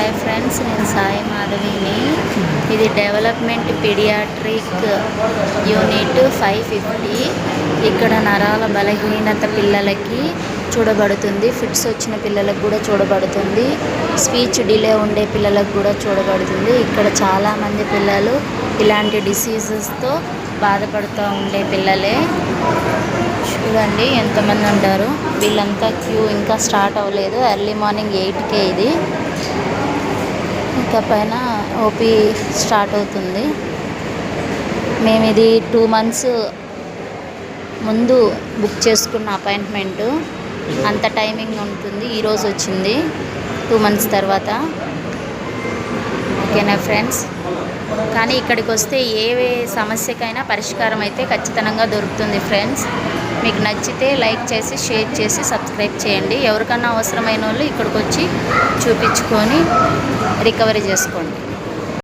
Hi friends, నేను సాయి మాధవిని. ఇది development paediatric unit 550. ఇక్కడ నరాల బలహీనత పిల్లలకి చూడబడుతుంది, ఫిట్స్ వచ్చిన పిల్లలకు కూడా చూడబడుతుంది, స్పీచ్ డిలే ఉండే పిల్లలకు కూడా చూడబడుతుంది. ఇక్కడ చాలామంది పిల్లలు ఇలాంటి డిసీజెస్తో బాధపడుతూ ఉండే పిల్లలే. చూడండి ఎంతమంది ఉంటారు. వీళ్ళంతా క్యూ ఇంకా స్టార్ట్ అవ్వలేదు. ఎర్లీ మార్నింగ్ 8కే ఇది. ఇంకా పైన ఓపీ స్టార్ట్ అవుతుంది. మేము ఇది 2 months ముందు బుక్ చేసుకున్న అపాయింట్మెంటు. అంత టైమింగ్ ఉంటుంది. ఈరోజు వచ్చింది 2 months తర్వాత. ఓకేనా ఫ్రెండ్స్? కానీ ఇక్కడికి వస్తే ఏ సమస్యకైనా పరిష్కారం అయితే ఖచ్చితంగా దొరుకుతుంది ఫ్రెండ్స్. మీకు నచ్చితే లైక్ చేసి, షేర్ చేసి, సబ్స్క్రైబ్ చేయండి. ఎవరికన్నా అవసరమైన వాళ్ళు ఇక్కడికి వచ్చి చూపించుకొని రికవరీ చేసుకోండి.